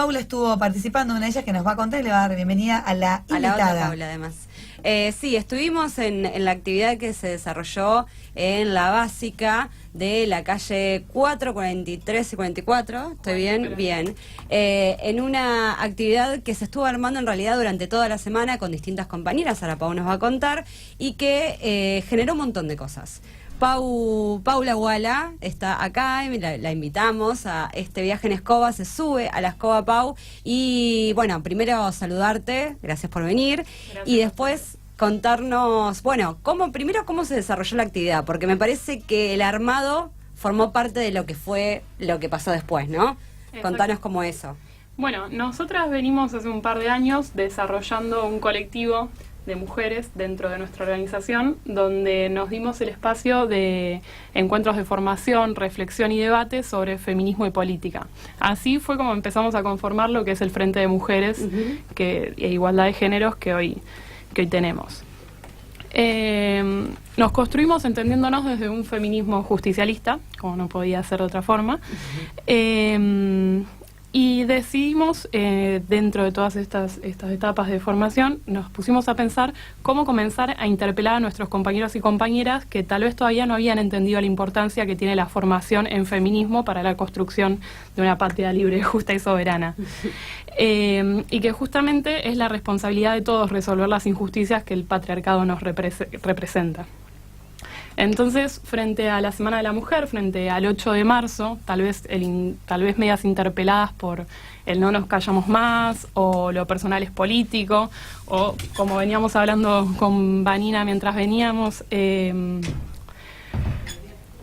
Paula estuvo participando, una de ellas que nos va a contar y le va a dar bienvenida a la invitada. A la otra Paula, además. Sí, estuvimos en la actividad que se desarrolló en la básica de la calle 4, 43 y 44, ¿estoy bien? Bien. En una actividad que se estuvo armando en realidad durante toda la semana con distintas compañeras, ahora Pau nos va a contar, y que generó un montón de cosas. Paula Guala está acá, y la invitamos a este viaje en escoba, se sube a la escoba Pau, y bueno, primero saludarte, gracias por venir, gracias. Y después contarnos, bueno, primero cómo se desarrolló la actividad, porque me parece que el armado formó parte de lo que pasó después, ¿no? Exacto. Contanos cómo eso. Bueno, nosotras venimos hace un par de años desarrollando un colectivo de mujeres dentro de nuestra organización, donde nos dimos el espacio de encuentros de formación, reflexión y debate sobre feminismo y política. Así fue como empezamos a conformar lo que es el Frente de Mujeres e Igualdad de Géneros que hoy tenemos. Nos construimos entendiéndonos desde un feminismo justicialista, como no podía ser de otra forma, y decidimos, dentro de todas estas etapas de formación, nos pusimos a pensar cómo comenzar a interpelar a nuestros compañeros y compañeras que tal vez todavía no habían entendido la importancia que tiene la formación en feminismo para la construcción de una patria libre, justa y soberana. Y que justamente es la responsabilidad de todos resolver las injusticias que el patriarcado nos representa. Entonces, frente a la Semana de la Mujer, frente al 8 de marzo, tal vez medias interpeladas por el no nos callamos más, o lo personal es político, o como veníamos hablando con Vanina mientras veníamos,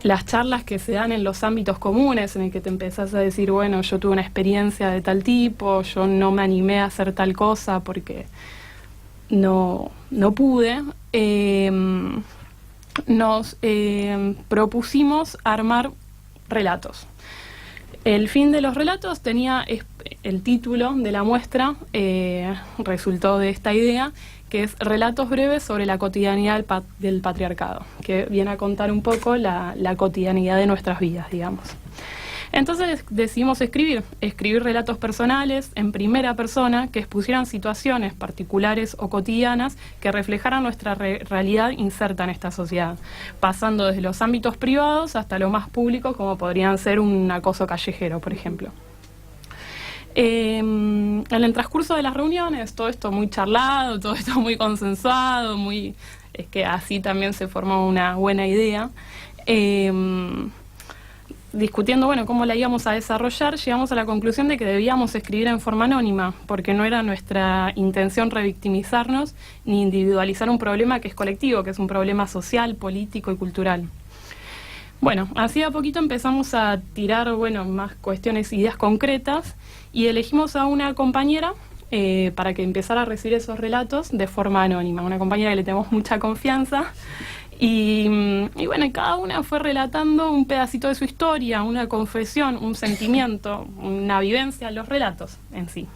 las charlas que se dan en los ámbitos comunes, en el que te empezás a decir, bueno, yo tuve una experiencia de tal tipo, yo no me animé a hacer tal cosa porque no pude. Nos propusimos armar relatos. El fin de los relatos tenía el título de la muestra, resultó de esta idea, que es Relatos breves sobre la cotidianidad del patriarcado, que viene a contar un poco la cotidianidad de nuestras vidas, digamos. Entonces decidimos escribir relatos personales en primera persona que expusieran situaciones particulares o cotidianas que reflejaran nuestra realidad inserta en esta sociedad, pasando desde los ámbitos privados hasta lo más público, como podrían ser un acoso callejero, por ejemplo. En el transcurso de las reuniones, todo esto muy charlado, todo esto muy consensuado, es que así también se formó una buena idea. Discutiendo, bueno, cómo la íbamos a desarrollar, llegamos a la conclusión de que debíamos escribir en forma anónima, porque no era nuestra intención revictimizarnos ni individualizar un problema que es colectivo, que es un problema social, político y cultural. Bueno, así a poquito empezamos a tirar, más cuestiones, ideas concretas, y elegimos a una compañera para que empezara a recibir esos relatos de forma anónima, una compañera que le tenemos mucha confianza. Y cada una fue relatando un pedacito de su historia, una confesión, un sentimiento, una vivencia en los relatos en sí.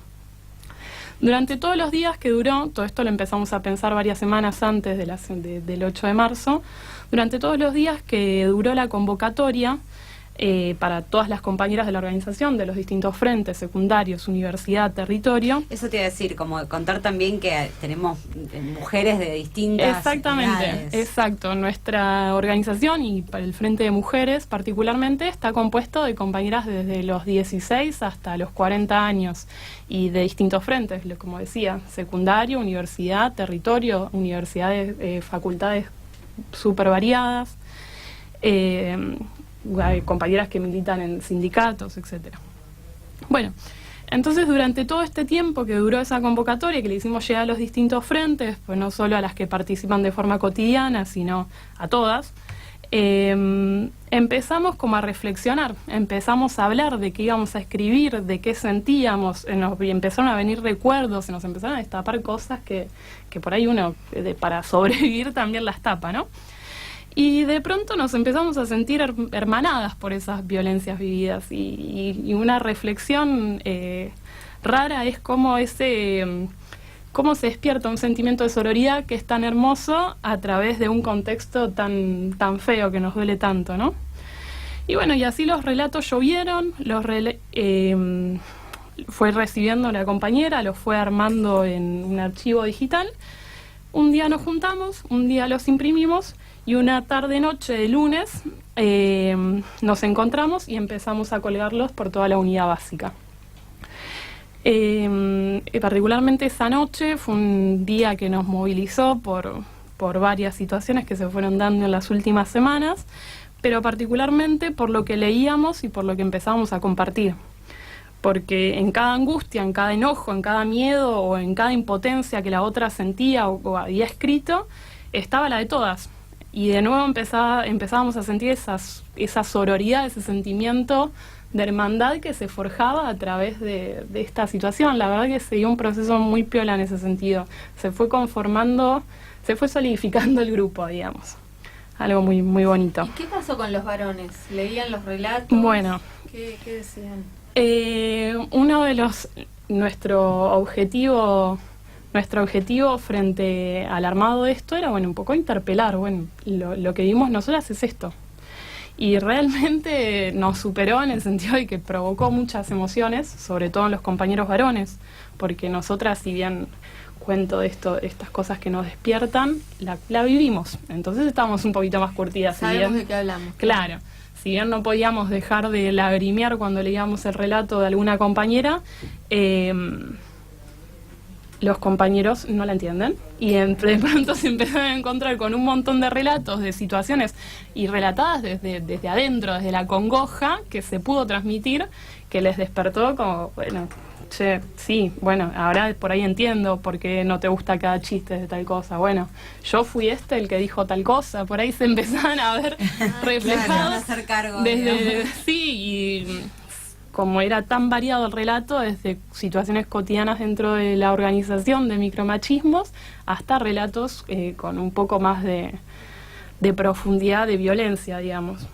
Durante todos los días que duró, todo esto lo empezamos a pensar varias semanas antes del 8 de marzo, durante todos los días que duró la convocatoria, para todas las compañeras de la organización, de los distintos frentes, secundarios, universidad, territorio. Eso te iba a decir, como contar también que tenemos mujeres de distintas Exactamente, edades. Exacto. Nuestra organización y para el Frente de Mujeres particularmente está compuesto de compañeras desde los 16 hasta los 40 años y de distintos frentes, como decía, secundario, universidad, territorio, universidades, facultades súper variadas, hay compañeras que militan en sindicatos, etcétera. Bueno, entonces durante todo este tiempo que duró esa convocatoria, que le hicimos llegar a los distintos frentes, pues no solo a las que participan de forma cotidiana, sino a todas, empezamos como a reflexionar, empezamos a hablar de qué íbamos a escribir, de qué sentíamos, nos empezaron a venir recuerdos, se nos empezaron a destapar cosas que por ahí uno, para sobrevivir, también las tapa, ¿no? Y de pronto nos empezamos a sentir hermanadas por esas violencias vividas y una reflexión rara es cómo se despierta un sentimiento de sororidad que es tan hermoso a través de un contexto tan feo que nos duele tanto, ¿no? Y bueno, y así los relatos llovieron, fue recibiendo la compañera, los fue armando en un archivo digital. Un día nos juntamos, un día los imprimimos y una tarde-noche de lunes nos encontramos y empezamos a colgarlos por toda la unidad básica. Particularmente esa noche fue un día que nos movilizó por varias situaciones que se fueron dando en las últimas semanas, pero particularmente por lo que leíamos y por lo que empezábamos a compartir. Porque en cada angustia, en cada enojo, en cada miedo o en cada impotencia que la otra sentía o había escrito, estaba la de todas. Y de nuevo empezábamos a sentir esa sororidad, ese sentimiento de hermandad que se forjaba a través de esta situación. La verdad que se dio un proceso muy piola en ese sentido. Se fue conformando, se fue solidificando el grupo, digamos. Algo muy, muy bonito. ¿Y qué pasó con los varones? ¿Leían los relatos? Bueno. ¿Qué decían? Uno de nuestro objetivo frente al armado de esto era, un poco interpelar, lo que vimos nosotras es esto. Y realmente nos superó en el sentido de que provocó muchas emociones, sobre todo en los compañeros varones, porque nosotras, si bien cuento de estas cosas que nos despiertan, la vivimos. Entonces estábamos un poquito más curtidas. Sabemos de qué hablamos. Claro. Si bien no podíamos dejar de lagrimear cuando leíamos el relato de alguna compañera, los compañeros no la entienden y de pronto se empezaron a encontrar con un montón de relatos, de situaciones y relatadas desde adentro, desde la congoja que se pudo transmitir, que les despertó como, sí, ahora por ahí entiendo por qué no te gusta cada chiste de tal cosa. Yo fui el que dijo tal cosa. Por ahí se empezaban a ver reflejados. Claro, hacer cargo. Sí, y como era tan variado el relato, desde situaciones cotidianas dentro de la organización de micromachismos hasta relatos con un poco más de profundidad de violencia, digamos.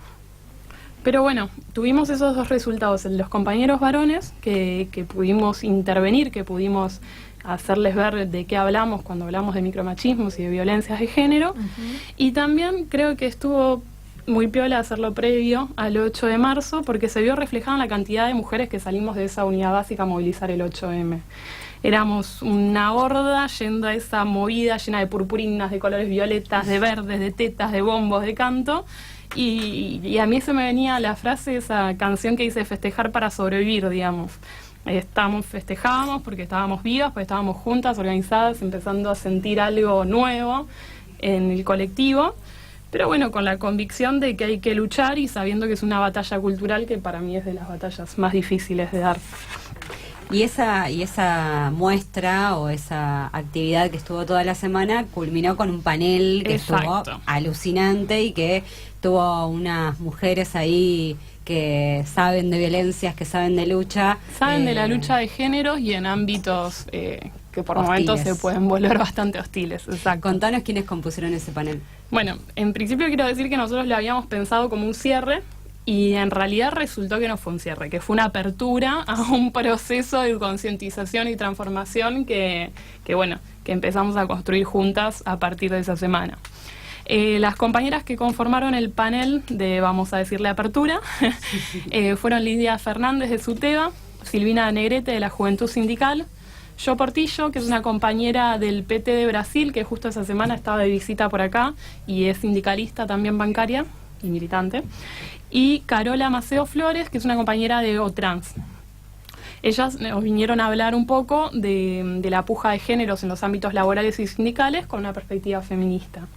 Pero tuvimos esos dos resultados, el de los compañeros varones, que pudimos intervenir, que pudimos hacerles ver de qué hablamos cuando hablamos de micromachismos y de violencias de género. Y también creo que estuvo muy piola hacerlo previo al 8 de marzo, porque se vio reflejada en la cantidad de mujeres que salimos de esa unidad básica a movilizar el 8M. Éramos una horda yendo a esa movida llena de purpurinas, de colores violetas, de verdes, de tetas, de bombos, de canto. Y a mí se me venía la frase, esa canción que dice festejar para sobrevivir, digamos. Festejábamos porque estábamos vivas, porque estábamos juntas, organizadas, empezando a sentir algo nuevo en el colectivo. Pero con la convicción de que hay que luchar y sabiendo que es una batalla cultural que para mí es de las batallas más difíciles de dar. Y esa muestra o esa actividad que estuvo toda la semana culminó con un panel que estuvo alucinante y que tuvo unas mujeres ahí que saben de violencias, que saben de lucha. Saben de la lucha de géneros y en ámbitos que por hostiles. momentos se pueden volver bastante hostiles. Exacto. Contanos quiénes compusieron ese panel. En principio quiero decir que nosotros lo habíamos pensado como un cierre. Y en realidad resultó que no fue un cierre, que fue una apertura a un proceso de concientización y transformación que empezamos a construir juntas a partir de esa semana. Las compañeras que conformaron el panel de, vamos a decirle, apertura, fueron Lidia Fernández de SUTEBA, Silvina Negrete de la Juventud Sindical, Jo Portillo, que es una compañera del PT de Brasil, que justo esa semana estaba de visita por acá y es sindicalista también bancaria y militante, y Carola Maceo Flores, que es una compañera de OTRANS. Ellas nos vinieron a hablar un poco de la puja de géneros en los ámbitos laborales y sindicales con una perspectiva feminista.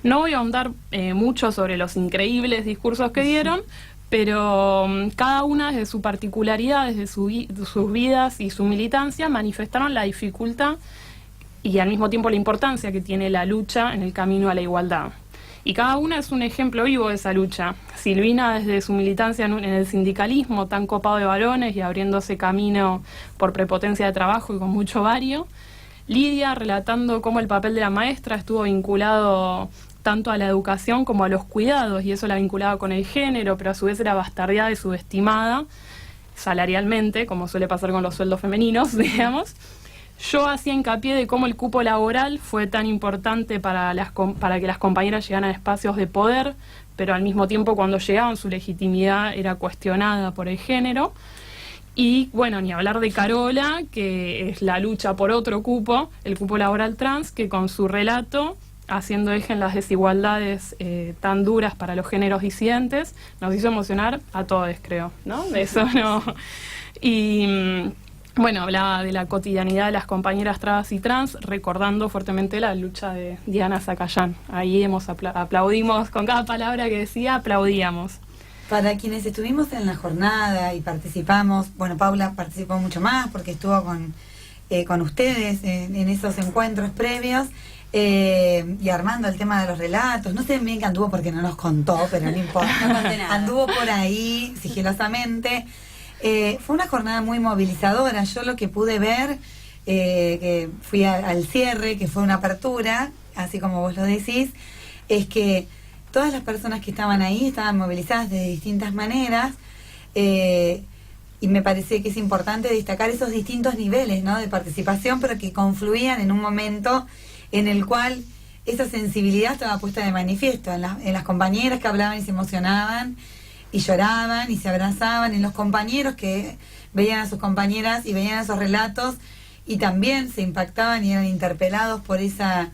No voy a ahondar mucho sobre los increíbles discursos que dieron, pero cada una desde su particularidad, desde sus vidas y su militancia, manifestaron la dificultad y al mismo tiempo la importancia que tiene la lucha en el camino a la igualdad. Y cada una es un ejemplo vivo de esa lucha. Silvina desde su militancia en el sindicalismo tan copado de varones y abriéndose camino por prepotencia de trabajo y con mucho vario. Lidia relatando cómo el papel de la maestra estuvo vinculado tanto a la educación como a los cuidados, y eso la vinculaba con el género, pero a su vez era bastardeada y subestimada salarialmente, como suele pasar con los sueldos femeninos, digamos. Yo hacía hincapié de cómo el cupo laboral fue tan importante para que las compañeras llegaran a espacios de poder, pero al mismo tiempo cuando llegaban su legitimidad era cuestionada por el género. Y bueno, ni hablar de Carola, que es la lucha por otro cupo, el cupo laboral trans, que con su relato, haciendo eje en las desigualdades tan duras para los géneros disidentes, nos hizo emocionar a todos, creo, ¿no? De eso no. Y bueno, hablaba de la cotidianidad de las compañeras trans y trans, recordando fuertemente la lucha de Diana Zacayán. Ahí aplaudimos con cada palabra que decía, aplaudíamos. Para quienes estuvimos en la jornada y participamos, bueno, Paula participó mucho más porque estuvo con ustedes en esos encuentros previos, y armando el tema de los relatos. No sé bien que anduvo porque no nos contó, pero no importa. No conté nada. Anduvo por ahí sigilosamente. Fue una jornada muy movilizadora. Yo lo que pude ver, que fui al cierre, que fue una apertura, así como vos lo decís, es que todas las personas que estaban ahí estaban movilizadas de distintas maneras, y me parece que es importante destacar esos distintos niveles, ¿no?, de participación, pero que confluían en un momento en el cual esa sensibilidad estaba puesta de manifiesto en las compañeras que hablaban y se emocionaban y lloraban y se abrazaban, en los compañeros que veían a sus compañeras y veían esos relatos y también se impactaban y eran interpelados por esa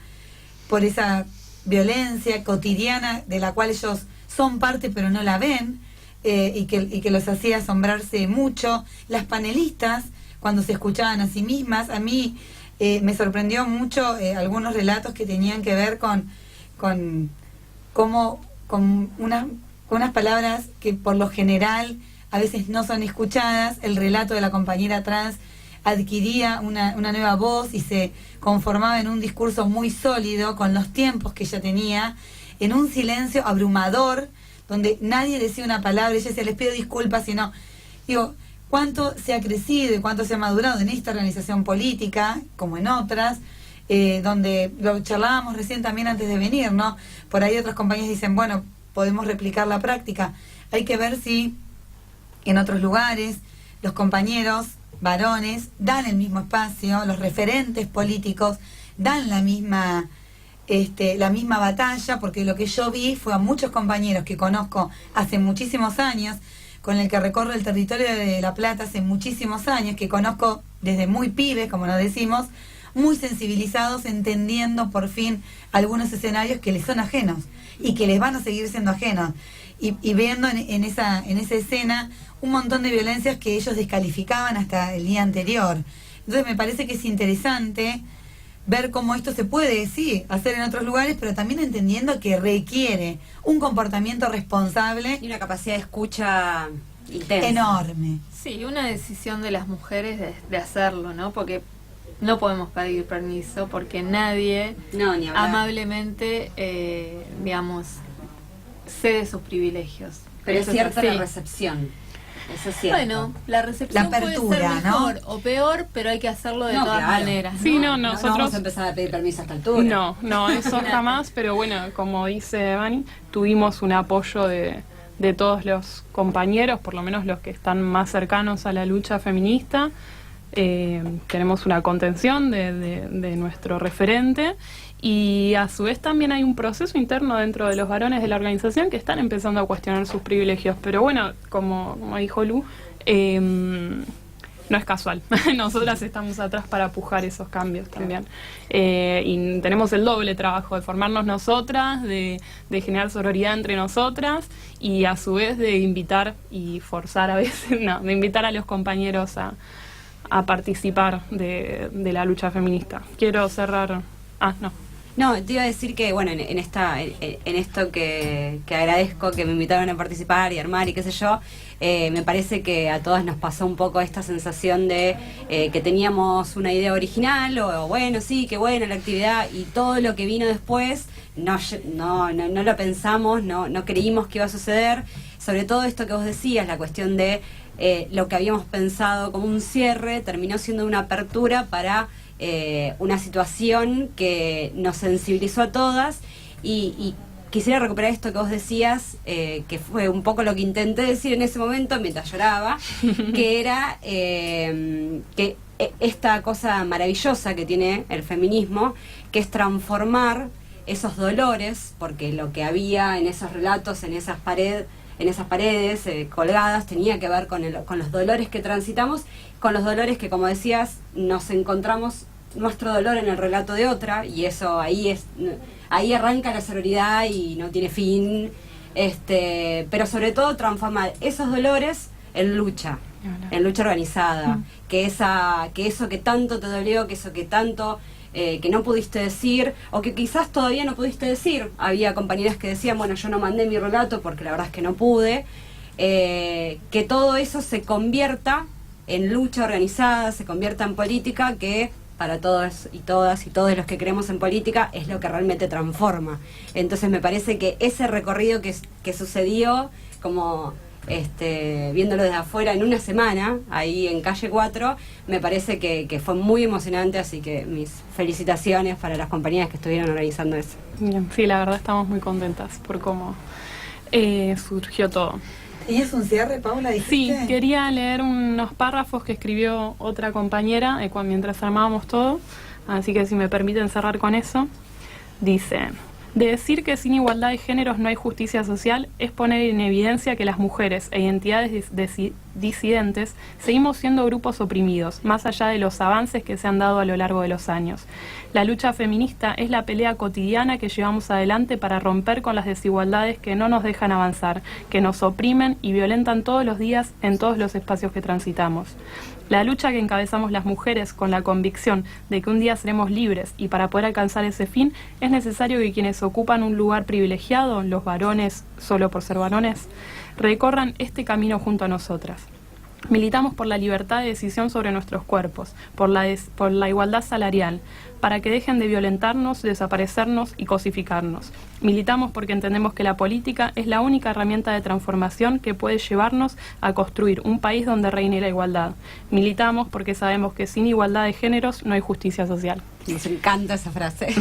violencia cotidiana de la cual ellos son parte pero no la ven, y que los hacía asombrarse mucho. Las panelistas, cuando se escuchaban a sí mismas, a mí me sorprendió mucho algunos relatos que tenían que ver con unas palabras que por lo general a veces no son escuchadas. El relato de la compañera trans adquiría una nueva voz y se conformaba en un discurso muy sólido con los tiempos que ella tenía, en un silencio abrumador, donde nadie decía una palabra. Ella decía, les pido disculpas, sino, digo, cuánto se ha crecido y cuánto se ha madurado en esta organización política, como en otras, donde lo charlábamos recién también antes de venir, ¿no? Por ahí otras compañías dicen, bueno, podemos replicar la práctica. Hay que ver si en otros lugares los compañeros varones dan el mismo espacio, los referentes políticos dan la misma batalla, porque lo que yo vi fue a muchos compañeros que conozco hace muchísimos años, con el que recorro el territorio de La Plata hace muchísimos años, que conozco desde muy pibes, como nos decimos, muy sensibilizados, entendiendo por fin algunos escenarios que les son ajenos y que les van a seguir siendo ajenos, y viendo en esa escena un montón de violencias que ellos descalificaban hasta el día anterior. Entonces me parece que es interesante ver cómo esto se puede, sí, hacer en otros lugares, pero también entendiendo que requiere un comportamiento responsable Y una capacidad de escucha intensa. enorme. Sí, una decisión de las mujeres de hacerlo, ¿no? Porque no podemos pedir permiso porque nadie No, ni hablar. amablemente, digamos, cede sus privilegios. Pero es Eso cierta así. la recepción. Eso es cierto. Bueno, la recepción La apertura, puede ser mejor ¿no? o peor, pero hay que hacerlo de No, todas claro. maneras. Sí, ¿no? no, No nosotros... vamos a empezar a pedir permiso a esta altura. No, eso jamás, pero bueno, como dice Vani, tuvimos un apoyo de todos los compañeros, por lo menos los que están más cercanos a la lucha feminista. Tenemos una contención de nuestro referente, y a su vez también hay un proceso interno dentro de los varones de la organización que están empezando a cuestionar sus privilegios. Pero bueno, como dijo Lu, no es casual. Nosotras estamos atrás para pujar esos cambios también. Y tenemos el doble trabajo de formarnos nosotras, de generar sororidad entre nosotras, y a su vez de invitar y forzar a veces, de invitar a los compañeros a participar de la lucha feminista. Quiero cerrar... No, te iba a decir que, bueno, en esto que agradezco que me invitaron a participar y armar y qué sé yo, me parece que a todas nos pasó un poco esta sensación de que teníamos una idea original, o bueno, sí, qué buena la actividad, y todo lo que vino después no lo pensamos, no creímos que iba a suceder. Sobre todo esto que vos decías, la cuestión de lo que habíamos pensado como un cierre terminó siendo una apertura para una situación que nos sensibilizó a todas, y quisiera recuperar esto que vos decías, que fue un poco lo que intenté decir en ese momento mientras lloraba, que era que esta cosa maravillosa que tiene el feminismo, que es transformar esos dolores, porque lo que había en esos relatos, en esas paredes, en esas paredes colgadas tenía que ver con los dolores que transitamos, con los dolores que, como decías, nos encontramos nuestro dolor en el relato de otra, y eso ahí arranca la sororidad y no tiene fin, pero sobre todo transformar esos dolores en lucha organizada, que eso que tanto te dolió, que eso que tanto que no pudiste decir, o que quizás todavía no pudiste decir. Había compañeras que decían, bueno, yo no mandé mi relato porque la verdad es que no pude, que todo eso se convierta en lucha organizada, se convierta en política, que para todos y todas y todos los que creemos en política es lo que realmente transforma. Entonces me parece que ese recorrido que sucedió, como viéndolo desde afuera en una semana, ahí en Calle 4, me parece que fue muy emocionante, así que mis felicitaciones para las compañías que estuvieron organizando eso. Bien, sí, la verdad estamos muy contentas por cómo surgió todo. ¿Tenías un cierre, Paula? ¿Dijiste? Sí, quería leer unos párrafos que escribió otra compañera mientras armábamos todo, así que si me permiten cerrar con eso. Dice: de decir que sin igualdad de géneros no hay justicia social es poner en evidencia que las mujeres e identidades disidentes seguimos siendo grupos oprimidos, más allá de los avances que se han dado a lo largo de los años. La lucha feminista es la pelea cotidiana que llevamos adelante para romper con las desigualdades que no nos dejan avanzar, que nos oprimen y violentan todos los días en todos los espacios que transitamos. La lucha que encabezamos las mujeres con la convicción de que un día seremos libres, y para poder alcanzar ese fin es necesario que quienes ocupan un lugar privilegiado, los varones solo por ser varones, recorran este camino junto a nosotras. Militamos por la libertad de decisión sobre nuestros cuerpos, por la igualdad salarial, para que dejen de violentarnos, desaparecernos y cosificarnos. Militamos porque entendemos que la política es la única herramienta de transformación que puede llevarnos a construir un país donde reine la igualdad. Militamos porque sabemos que sin igualdad de géneros no hay justicia social. Nos encanta esa frase.